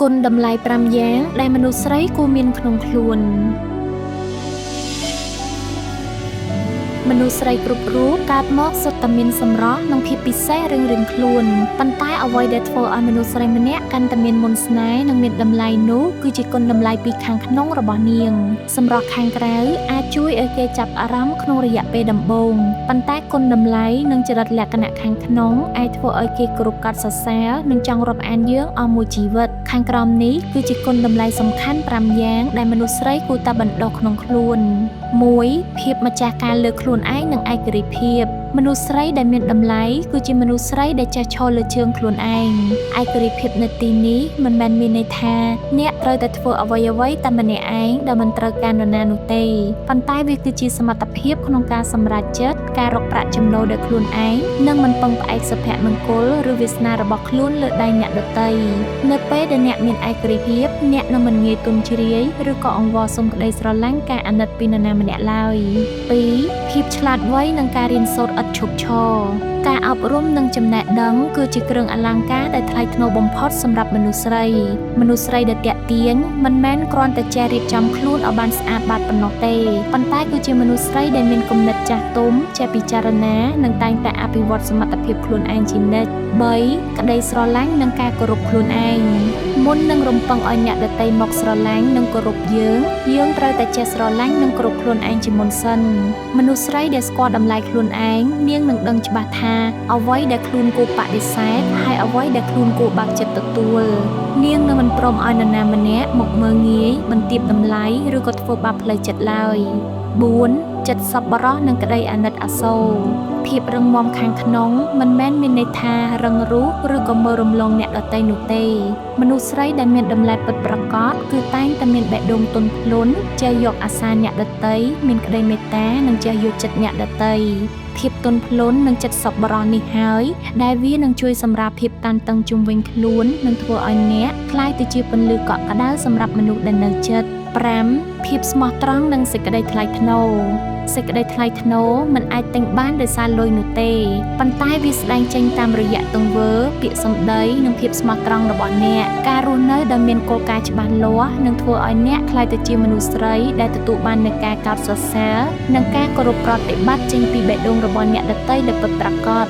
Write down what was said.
គុណតម្លៃ5យ៉ាងដែលមនុស្សស្រីគួរមានក្នុងខ្លួនមនុស្សស្រីគ្រប់រូបកើតមកសុទ្ធតែមានសម្រស់និងភាពពិសេសរៀងៗខ្លួនប៉ុន្តែអ្វីដែលធ្វើឲ្យមនុស្សស្រីម្នាក់កាន់តែមានមន្តស្នេហ៍និងមានតម្លៃនោះគឺជាគុណតម្លៃពីខាងក្នុងរបស់នាងសម្រស់ខាងក្រៅអាចជួយឲ្យគេចាប់អារម្មណ៍ក្នុងរយៈពេលដំបូងប៉ុន្តែគុណតម្លៃនិងចរិតលក្ខណៈខាងក្នុងអាចធ្វើឲ្យគេគោរពកោតសរសើរនិងចង់រាប់អានយើងអស់មួយជីវិតខាងក្រោមនេះគឺជាគុណតម្លៃសំខាន់5យ៉ាងដែលមនុស្សស្រីគួរតែបណ្ដុះក្នុងខ្លួន1ភាពម្ចាស់ការលើខ្លួនឯងនិងឯករាជ្យភាពមនុស្សស្រីដែលមានតម្លៃគឺជាមនុស្សស្រីដែលចេះឈរលើជើងខ្លួនឯងឯករាជ្យភាពនៅទីនេះមិនមែនមានន័យថាអ្នកត្រូវតែធ្វើអ្វីៗតែម្នាក់ឯងដែលមិនត្រូវការនរណានោះទេប៉ុន្តែវាគឺជាសមត្ថភាពក្នុងការសម្រេចចិត្តការរកប្រាក់ចំណូលដោយខ្លួនឯងនិងមិនពឹងផ្អែកសុភមង្គលឬវាសនារបស់ខ្លួនលើដៃអ្នកដទៃនៅពេលដែលអ្នកមានឯករាជ្យភាពអ្នកនឹងមិនងាយទុនជ្រាយឬក៏អង្វរសុំក្តីស្រឡាញ់ការអាណិតពីនរណាម្នាក់ឡើយ2ភាពឆ្លាតវៃនិងការរៀនសូត្រឥតឈប់ឈរការអប់រំនិងចំណេះដឹងគឺជាគ្រឿងអលង្ការដែលថ្លៃថ្នូរបំផុតសម្រាប់មនុស្សស្រីដែលតាក់ទាញមិនមែនគ្រាន់តែចេះរៀបចំខ្លួនឲ្យបានស្អាតបាតប៉ុណ្ណោះទេប៉ុន្តែគឺជាមនុស្សស្រីដែលមានគំនិតចាស់ទុំចេះពិចារណានិងតែងតែអភិវឌ្ឍសមត្ថភាពខ្លួនឯងជានិច្ច3ក្តីស្រឡាញ់និងការគោរពខ្លួនឯងមុននឹងរំពឹងឲ្យអ្នកដទៃមកស្រឡាញ់និងគោរពយើងត្រូវតែចេះស្រឡាញ់និងគោរពខ្លួនឯងជាមុនសិនមនុស្សស្រីដែលស្គាល់តម្លៃខ្លួនឯងនាងនឹងដឹងច្បាស់ថាអ្វីដែលខ្លួនគួរបដិសេធហើយអ្វីដែលខ្លួនគួរបើកចិត្តទទួលនាងនឹងមិនព្រមឲ្យនរណាម្នាក់មកមើលងាយបន្ទាបតម្លៃឬក៏ធ្វើបាបផ្លូវចិត្តឡើយ4ចិត្តសប្បុរសនិងក្តីអាណិតអាសូរភាពរឹងមាំខាងក្នុងមិនមែនមានន័យថារឹងរូសឬក៏មើលរំលងអ្នកដទៃនោះទេមនុស្សស្រីដែលមានតម្លៃពិតប្រាកដគឺតែងតែមានបេះដូងទន់ភ្លន់ចេះយកអាសារអ្នកដទៃមានក្តីមេត្តានិងចេះយកចិត្តអ្នកដទៃភាពទន់ភ្លន់និងចិត្តសប្បុរសនេះហើយដែលវានឹងជួយសម្រាលភាពតានតឹងជុំវិញខ្លួននិងធ្វើឲ្យអ្នកក្លាយទៅជាពន្លឺកក់ក្ដៅសម្រាប់មនុស្សដែលនៅជិត5ភាពស្មោះត្រង់និងសេចក្តីថ្លៃថ្នូរសេចក្តីថ្លៃថ្នូរមិនអាចទិញបានដោយសារលុយនោះទេប៉ុន្តែវាស្ដែងចេញតាមរយៈទង្វើពាក្យសម្ដីនិងភាពស្មោះត្រង់របស់អ្នកការរស់នៅដែលមានគោលការណ៍ច្បាស់លាស់នឹងធ្វើឲ្យអ្នកក្លាយទៅជាមនុស្សស្រីដែលទទួលបាននូវការកោតសរសើរនិងការគោរពប្រតិបត្តិចេញពីបេះដូងរបស់អ្នកដទៃដែលពិតប្រាកដ